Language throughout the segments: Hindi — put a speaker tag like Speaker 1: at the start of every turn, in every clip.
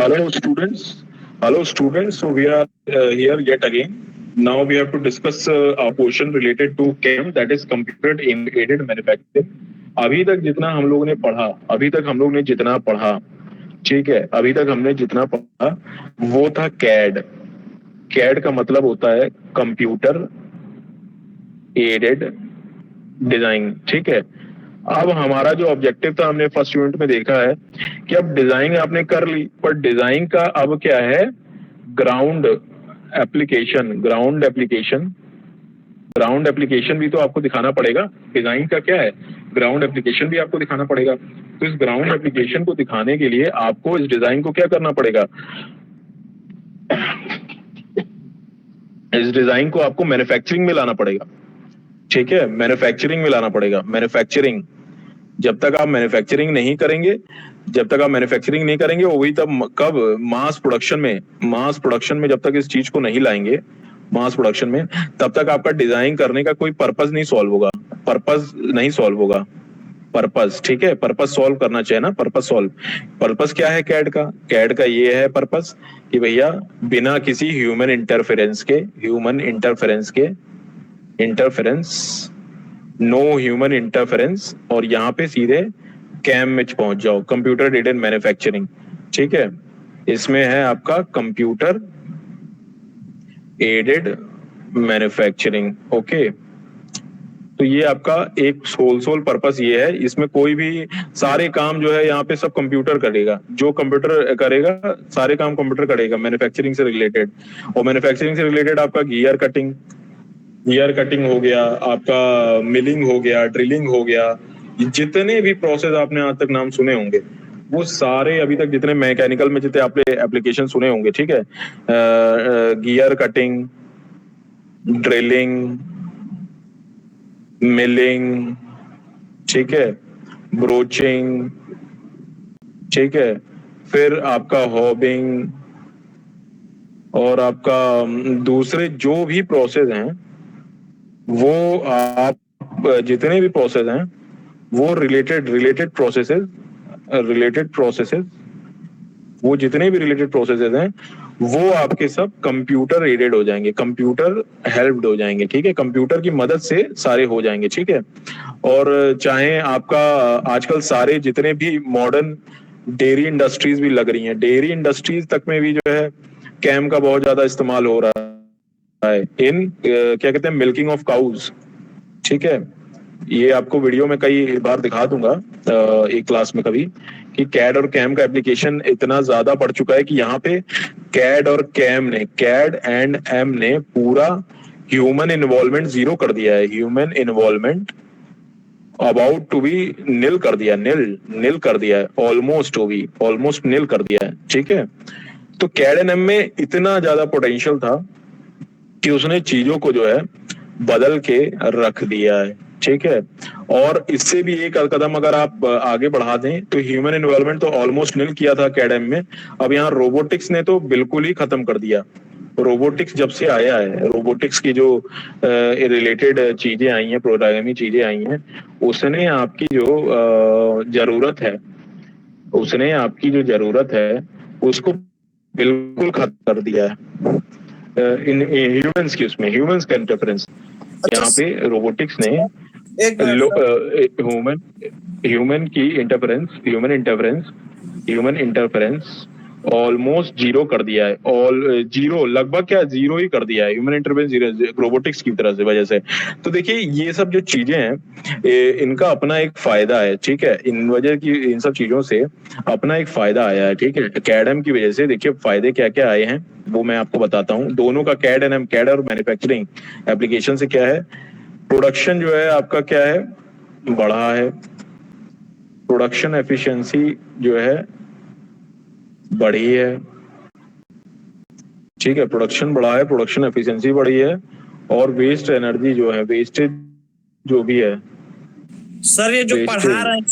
Speaker 1: Hello, students. Hello, students. So we are here yet again. Now we have to discuss a portion related to CAM, that is Computer Aided Manufacturing. अभी तक जितना हम लोगों ने पढ़ा, अभी तक हम लोग ने जितना पढ़ा, ठीक है, अभी तक हमने जितना पढ़ा वो था कैड। कैड का मतलब होता है कंप्यूटर एडेड डिजाइन, ठीक है। अब हमारा जो ऑब्जेक्टिव था, हमने फर्स्ट यूनिट में देखा है कि अब डिजाइन आपने कर ली, पर डिजाइन का अब क्या है, ग्राउंड एप्लीकेशन। ग्राउंड एप्लीकेशन भी तो आपको दिखाना पड़ेगा। डिजाइन का क्या है, ग्राउंड एप्लीकेशन भी आपको दिखाना पड़ेगा। तो इस ग्राउंड एप्लीकेशन को दिखाने के लिए आपको इस डिजाइन को क्या करना पड़ेगा, इस डिजाइन को आपको मैन्युफैक्चरिंग में लाना पड़ेगा, ठीक है। मैन्युफैक्चरिंग में लाना पड़ेगा। मैन्युफैक्चरिंग, जब तक आप मैन्युफैक्चरिंग नहीं करेंगे, वही तब कब मास प्रोडक्शन में जब तक इस चीज को नहीं लाएंगे मास प्रोडक्शन में, तब तक आपका डिजाइन करने का कोई पर्पस नहीं सॉल्व होगा। पर्पस, ठीक है, पर्पस सॉल्व करना चाहिए ना। पर्पस क्या है कैड का ये है पर्पस कि भैया बिना किसी ह्यूमन इंटरफेरेंस और यहाँ पे सीधे कैम में पहुंच जाओ, कंप्यूटर एडेड मैन्युफैक्चरिंग, ठीक है। इसमें है आपका कंप्यूटर एडेड मैन्युफैक्चरिंग, ओके। तो ये आपका एक सोल पर्पस ये है। इसमें कोई भी सारे काम जो है यहाँ पे सब कंप्यूटर करेगा, जो कंप्यूटर करेगा सारे काम कंप्यूटर करेगा मैन्युफैक्चरिंग से रिलेटेड। और मैन्युफैक्चरिंग से रिलेटेड आपका गियर कटिंग हो गया, आपका मिलिंग हो गया, ड्रिलिंग हो गया, जितने भी प्रोसेस आपने आज तक नाम सुने होंगे वो सारे अभी तक जितने मैकेनिकल में जितने आपने एप्लीकेशन सुने होंगे, ठीक है, गियर कटिंग, ड्रिलिंग, मिलिंग, ठीक है, ब्रोचिंग, ठीक है, फिर आपका हॉबिंग और आपका दूसरे जो भी प्रोसेस हैं वो आप जितने भी प्रोसेस हैं वो रिलेटेड प्रोसेसेस वो जितने भी रिलेटेड प्रोसेसेस हैं वो आपके सब कंप्यूटर एडेड हो जाएंगे, कंप्यूटर हेल्प्ड हो जाएंगे, ठीक है। कंप्यूटर की मदद से सारे हो जाएंगे, ठीक है। और चाहे आपका आजकल सारे जितने भी मॉडर्न डेयरी इंडस्ट्रीज भी लग रही हैं, डेयरी इंडस्ट्रीज तक में भी जो है कैम का बहुत ज्यादा इस्तेमाल हो रहा है इन क्या कहते हैं, मिल्किंग ऑफ काउज, ठीक है। ये आपको वीडियो में कई बार दिखा दूंगा एक क्लास में कभी, कि कैड और कैम का एप्लीकेशन इतना ज्यादा बढ़ चुका है कि यहाँ पे कैड एंड एम ने पूरा ह्यूमन इन्वॉल्वमेंट जीरो कर दिया है। Human involvement about to be nil कर दिया है, ऑलमोस्ट नील कर दिया है, ठीक है। तो कैड एंड एम में इतना ज्यादा पोटेंशियल था कि उसने चीजों को जो है बदल के रख दिया है, ठीक है। और इससे भी एक कदम अगर आप आगे बढ़ा दें तो ह्यूमन इन्वॉल्वमेंट तो ऑलमोस्ट नील किया था कैडएम में, अब यहाँ रोबोटिक्स ने तो बिल्कुल ही खत्म कर दिया। रोबोटिक्स जब से आया है, रोबोटिक्स की जो रिलेटेड चीजें आई हैं, प्रोग्रामिंग चीजें आई हैं, उसने आपकी जो जरूरत है उसको बिल्कुल खत्म कर दिया है। इन ह्यूमंस का इंटरफेरेंस, यहाँ पे रोबोटिक्स ने ह्यूमन इंटरफेरेंस ऑलमोस्ट जीरो कर दिया है। लगभग क्या जीरो ही कर दिया है ह्यूमन इंटरफेरेंस रोबोटिक्स की तरह से वजह से। तो देखिए ये सब जो चीजें हैं इनका अपना एक फायदा है, ठीक है। इन सब चीजों से अपना एक फायदा आया है, ठीक है। कैडएम की वजह से देखिए फायदे क्या क्या आए हैं वो मैं आपको बताता हूँ। दोनों का कैड और मैन्युफैक्चरिंग एप्लीकेशन से क्या है, प्रोडक्शन जो है आपका क्या है, बढ़ा है। प्रोडक्शन एफिशिएंसी जो है बढ़ी है, ठीक है। प्रोडक्शन बढ़ा है, प्रोडक्शन एफिशिएंसी बढ़ी है। और वेस्ट एनर्जी जो है, वेस्टेज जो भी है
Speaker 2: सर, ये जो पढ़ा रहे हैं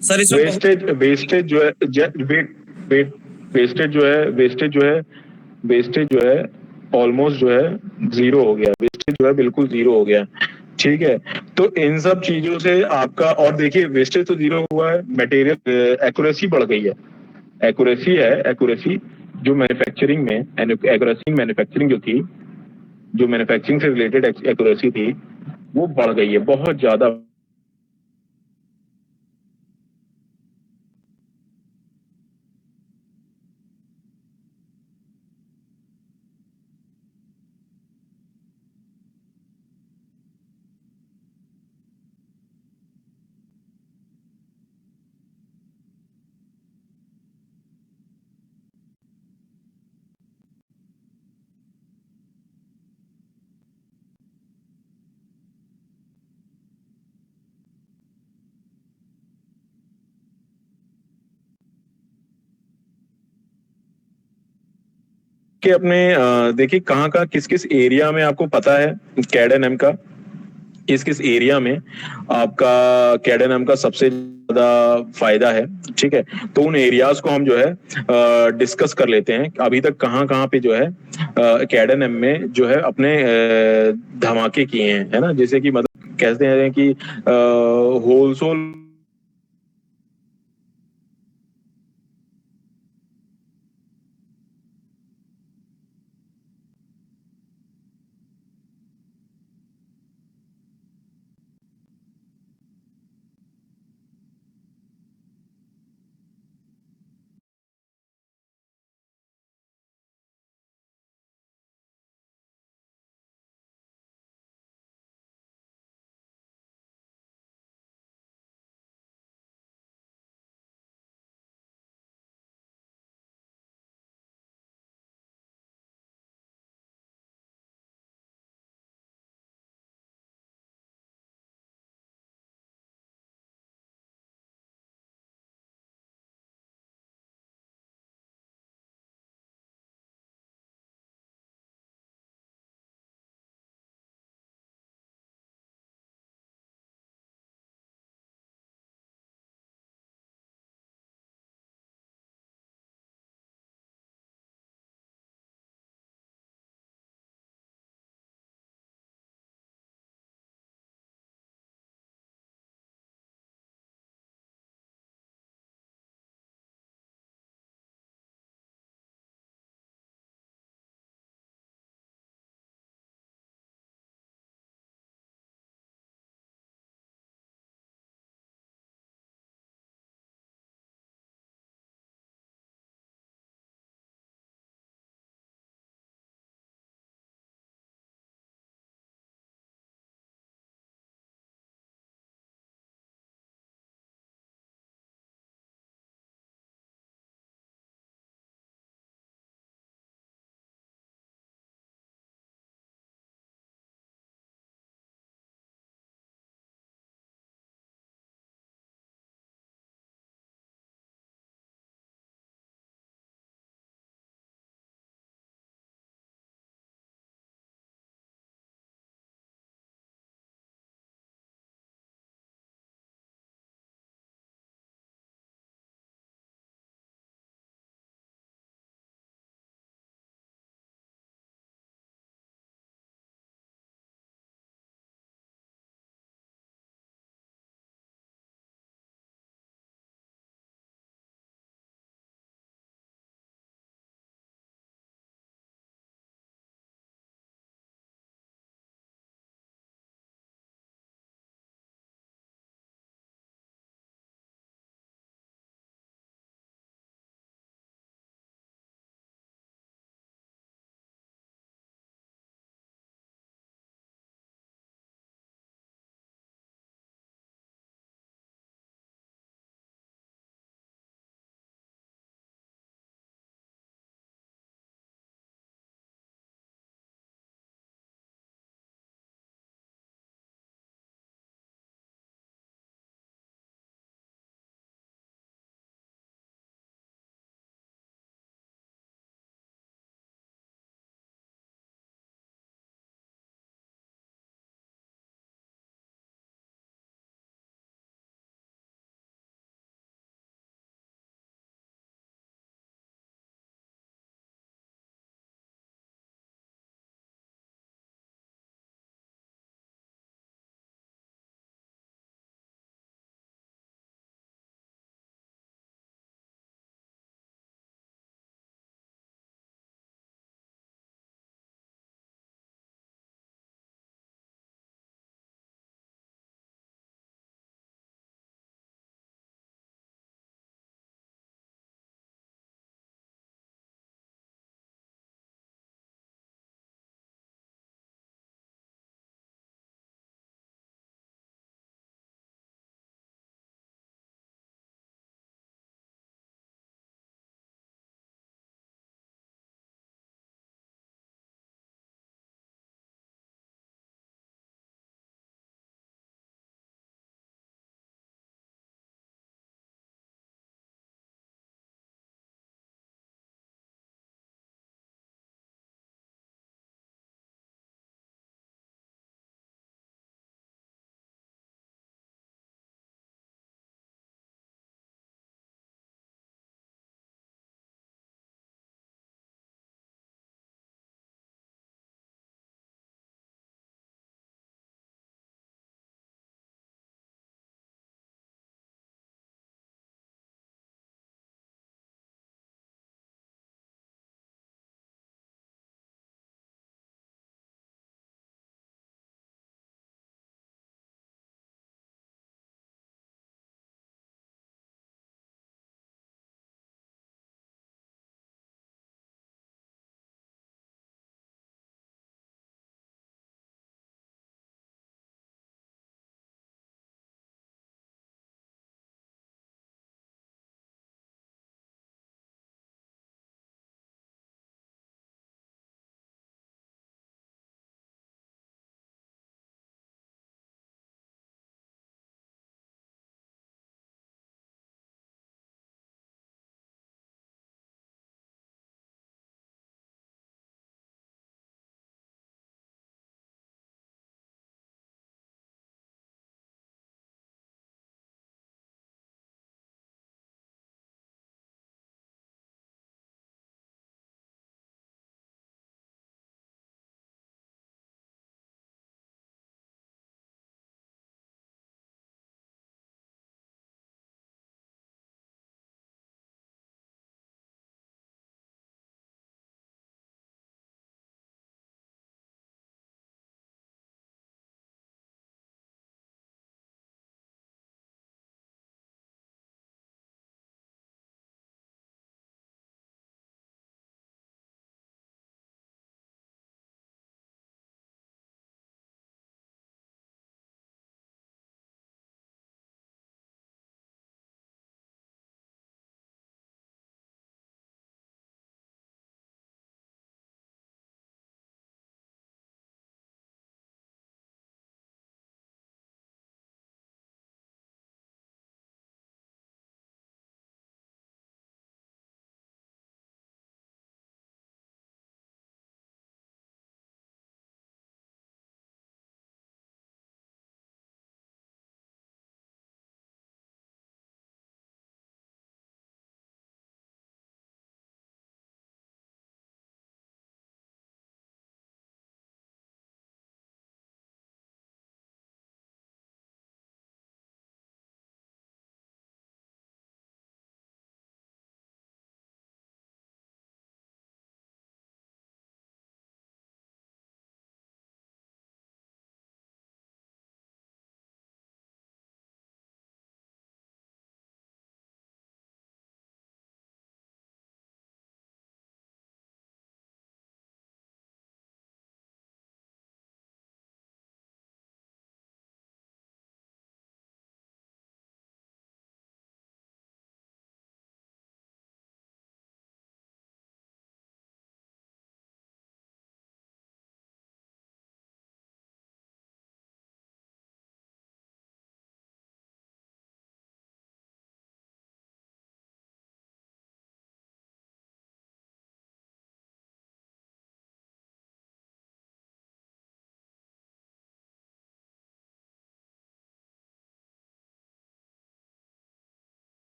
Speaker 2: सर, इसमें
Speaker 1: वेस्टेज जो है ऑलमोस्ट जो है जीरो हो गया, वेस्टेज जो है बिल्कुल जीरो हो गया, ठीक है। तो इन सब चीजों से आपका, और देखिए वेस्टेज तो जीरो हुआ है, मटेरियल एक्यूरेसी बढ़ गई है, एक्यूरेसी है, एक्यूरेसी जो मैन्युफैक्चरिंग में, एक्यूरेसी मैन्युफैक्चरिंग जो थी, जो मैन्युफैक्चरिंग से रिलेटेड एक्यूरेसी थी, वो बढ़ गई है बहुत ज्यादा। कि अपने देखिए कहाँ कहाँ किस किस एरिया में आपको पता है कैड एंड एम का, किस किस एरिया में आपका कैड एंड एम का सबसे ज्यादा फायदा है, ठीक है। तो उन एरियाज को हम जो है डिस्कस कर लेते हैं, अभी तक कहाँ कहाँ पे जो है कैड एंड एम में जो है अपने धमाके किए हैं, है ना। जैसे कि मतलब कहते हैं कि होलसेल